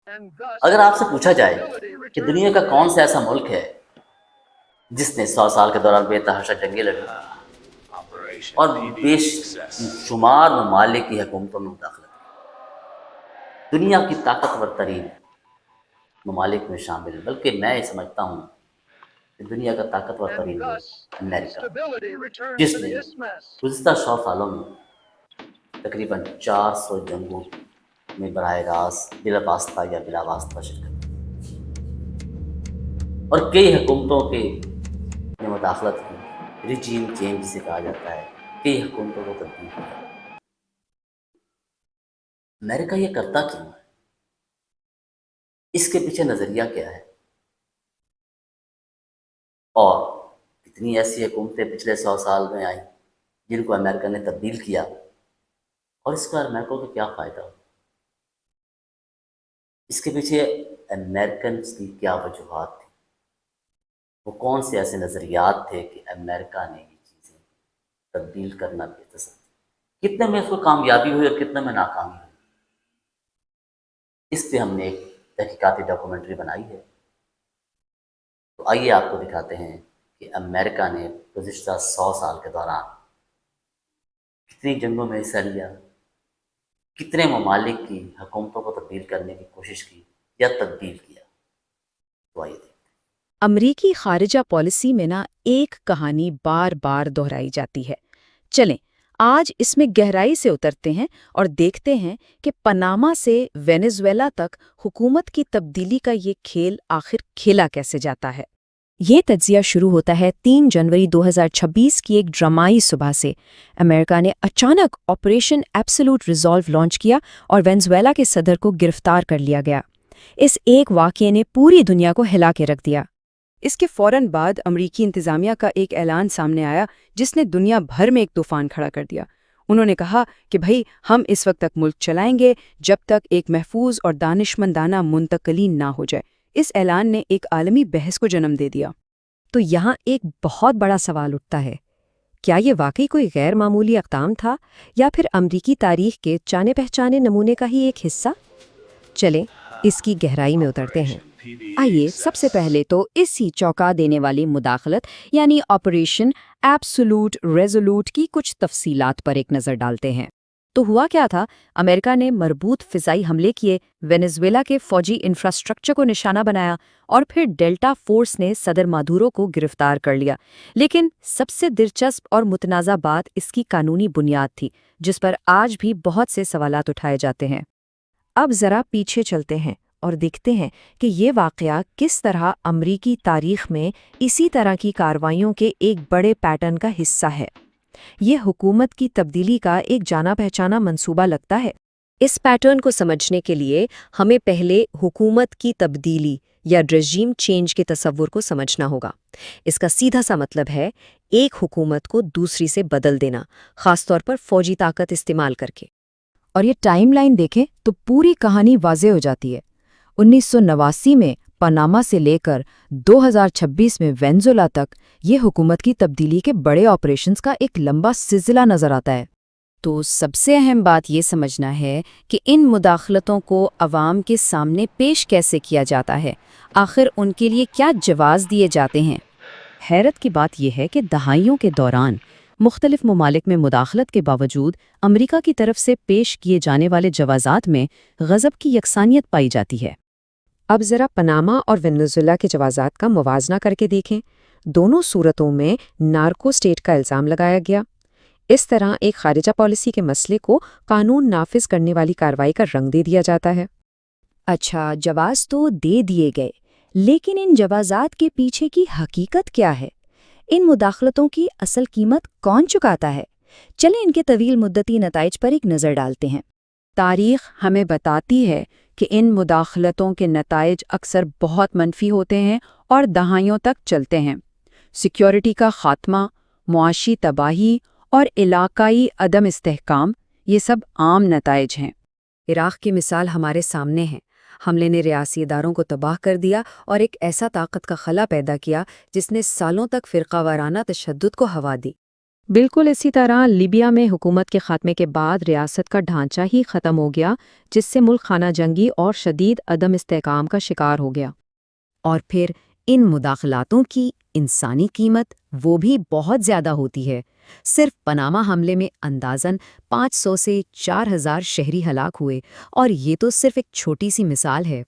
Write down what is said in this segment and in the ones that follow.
اگر آپ سے پوچھا جائے کہ دنیا کا کون سا ایسا ملک ہے جس نے 100 سال کے دوران بے تحاشا جنگیں لڑی اور بے شمار ممالک کی حکومتوں میں مداخلت کی، دنیا کی طاقتور ترین ممالک میں شامل ہے، بلکہ میں یہ سمجھتا ہوں کہ دنیا کا طاقتور ترین ملک امریکہ، جس نے گزشتہ 100 سالوں میں تقریباً 400 جنگوں میں براہ راست بلا واسطہ یا بلا واسطہ شرکت کی اور کئی حکومتوں کے نے مداخلت کی، ریجیم چینج جسے کہا جاتا ہے، کئی حکومتوں کو تبدیل کیا۔ امریکہ یہ کرتا کیوں ہے؟ اس کے پیچھے نظریہ کیا ہے؟ اور کتنی ایسی حکومتیں پچھلے 100 سال میں آئیں جن کو امریکہ نے تبدیل کیا، اور اس کا امریکہ کو کیا فائدہ ہو؟ اس کے پیچھے امریکنس کی کیا وجوہات تھی؟ وہ کون سے ایسے نظریات تھے کہ امریکہ نے یہ چیزیں تبدیل کرنا پسند کی؟ کتنے میں اس کو کامیابی ہوئی اور کتنے میں ناکامی ہوئی؟ اس پہ ہم نے ایک تحقیقاتی ڈاکومنٹری بنائی ہے، تو آئیے آپ کو دکھاتے ہیں کہ امریکہ نے گزشتہ 100 سال کے دوران کتنی جنگوں میں حصہ لیا، کتنے ممالک کی حکومتوں کو تبدیل کرنے کی کوشش کی یا تبدیل کیا۔ تو آئیے دیکھتے امریکی خارجہ پالیسی میں ایک کہانی بار بار دہرائی جاتی ہے۔ چلیں آج اس میں گہرائی سے اترتے ہیں اور دیکھتے ہیں کہ پاناما سے وینزویلا تک حکومت کی تبدیلی کا یہ کھیل آخر کھیلا کیسے جاتا ہے۔ یہ تجزیہ شروع ہوتا ہے 3 جنوری 2026 کی ایک ڈرامائی صبح سے۔ امریکہ نے اچانک آپریشن ایبسولوٹ ریزالو لانچ کیا اور وینزویلا کے صدر کو گرفتار کر لیا گیا۔ اس ایک واقعے نے پوری دنیا کو ہلا کے رکھ دیا۔ اس کے فوراً بعد امریکی انتظامیہ کا ایک اعلان سامنے آیا جس نے دنیا بھر میں ایک طوفان کھڑا کر دیا۔ انہوں نے کہا کہ بھئی ہم اس وقت تک ملک چلائیں گے جب تک ایک محفوظ اور دانشمندانہ منتقلی نہ ہو جائے۔ اس اعلان نے ایک عالمی بحث کو جنم دے دیا۔ تو یہاں ایک بہت بڑا سوال اٹھتا ہے، کیا یہ واقعی کوئی غیر معمولی اقدام تھا یا پھر امریکی تاریخ کے جانے پہچانے نمونے کا ہی ایک حصہ؟ چلیں اس کی گہرائی میں اترتے ہیں۔ آئیے سب سے پہلے تو اسی چونکا دینے والی مداخلت یعنی آپریشن ایبسولوٹ ریزولوٹ کی کچھ تفصیلات پر ایک نظر ڈالتے ہیں۔ تو ہوا کیا تھا؟ امریکہ نے مربوط فضائی حملے کیے، وینزویلا کے فوجی انفراسٹرکچر کو نشانہ بنایا اور پھر ڈیلٹا فورس نے صدر مادورو کو گرفتار کر لیا۔ لیکن سب سے دلچسپ اور متنازع بات اس کی قانونی بنیاد تھی، جس پر آج بھی بہت سے سوالات اٹھائے جاتے ہیں۔ اب ذرا پیچھے چلتے ہیں اور دیکھتے ہیں کہ یہ واقعہ کس طرح امریکی تاریخ میں اسی طرح کی کارروائیوں کے ایک بڑے پیٹرن کا حصہ ہے۔ یہ حکومت کی تبدیلی کا ایک جانا پہچانا منصوبہ لگتا ہے۔ اس پیٹرن کو سمجھنے کے لیے ہمیں پہلے حکومت کی تبدیلی یا ریجیم چینج کے تصور کو سمجھنا ہوگا۔ اس کا سیدھا سا مطلب ہے ایک حکومت کو دوسری سے بدل دینا، خاص طور پر فوجی طاقت استعمال کر کے۔ اور یہ ٹائم لائن دیکھیں تو پوری کہانی واضح ہو جاتی ہے۔ 1989 میں پاناما سے لے کر 2026 میں وینزویلا تک یہ حکومت کی تبدیلی کے بڑے آپریشنز کا ایک لمبا سلسلہ نظر آتا ہے۔ تو سب سے اہم بات یہ سمجھنا ہے کہ ان مداخلتوں کو عوام کے سامنے پیش کیسے کیا جاتا ہے، آخر ان کے لیے کیا جواز دیے جاتے ہیں۔ حیرت کی بات یہ ہے کہ دہائیوں کے دوران مختلف ممالک میں مداخلت کے باوجود امریکہ کی طرف سے پیش کیے جانے والے جوازات میں غضب کی یکسانیت پائی جاتی ہے۔ اب ذرا پاناما اور وینزویلا کے جوازات کا موازنہ کر کے دیکھیں۔ دونوں صورتوں میں نارکو اسٹیٹ کا الزام لگایا گیا۔ اس طرح ایک خارجہ پالیسی کے مسئلے کو قانون نافذ کرنے والی کارروائی کا رنگ دے دیا جاتا ہے۔ اچھا، جواز تو دے دیے گئے، لیکن ان جوازات کے پیچھے کی حقیقت کیا ہے؟ ان مداخلتوں کی اصل قیمت کون چکاتا ہے؟ چلیں ان کے طویل مدتی نتائج پر ایک نظر ڈالتے ہیں۔ تاریخ ہمیں بتاتی ہے کہ ان مداخلتوں کے نتائج اکثر بہت منفی ہوتے ہیں اور دہائیوں تک چلتے ہیں۔ سیکیورٹی کا خاتمہ، معاشی تباہی اور علاقائی عدم استحکام، یہ سب عام نتائج ہیں۔ عراق کی مثال ہمارے سامنے ہے۔ حملے نے ریاسی اداروں کو تباہ کر دیا اور ایک ایسا طاقت کا خلا پیدا کیا جس نے سالوں تک فرقہ وارانہ تشدد کو ہوا دی۔ بالکل اسی طرح لیبیا میں حکومت کے خاتمے کے بعد ریاست کا ڈھانچہ ہی ختم ہو گیا، جس سے ملک خانہ جنگی اور شدید عدم استحکام کا شکار ہو گیا۔ اور پھر ان مداخلاتوں کی انسانی قیمت وہ بھی بہت زیادہ ہوتی ہے۔ صرف پاناما حملے میں اندازاً 500 سے 4000 شہری ہلاک ہوئے، اور یہ تو صرف ایک چھوٹی سی مثال ہے۔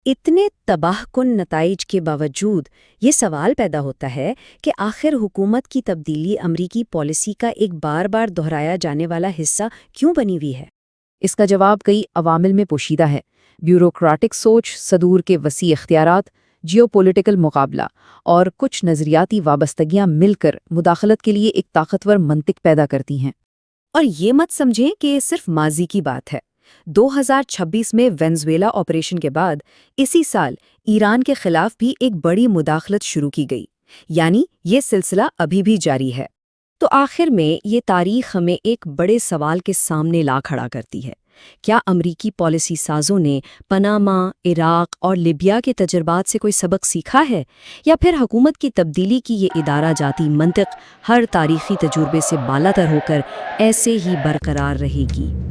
اتنے تباہ کن نتائج کے باوجود یہ سوال پیدا ہوتا ہے کہ آخر حکومت کی تبدیلی امریکی پالیسی کا ایک بار بار دہرایا جانے والا حصہ کیوں بنی ہوئی ہے؟ اس کا جواب کئی عوامل میں پوشیدہ ہے۔ بیوروکریٹک سوچ، صدور کے وسیع اختیارات، جیو پولیٹیکل مقابلہ اور کچھ نظریاتی وابستگیاں مل کر مداخلت کے لیے ایک طاقتور منطق پیدا کرتی ہیں۔ اور یہ مت سمجھیں کہ یہ صرف ماضی کی بات ہے۔ 2026 میں وینزویلا آپریشن کے بعد اسی سال ایران کے خلاف بھی ایک بڑی مداخلت شروع کی گئی، یعنی یہ سلسلہ ابھی بھی جاری ہے۔ تو آخر میں یہ تاریخ ہمیں ایک بڑے سوال کے سامنے لا کھڑا کرتی ہے۔ کیا امریکی پالیسی سازوں نے پاناما، عراق اور لیبیا کے تجربات سے کوئی سبق سیکھا ہے، یا پھر حکومت کی تبدیلی کی یہ ادارہ جاتی منطق ہر تاریخی تجربے سے بالاتر ہو کر ایسے ہی برقرار رہے گی؟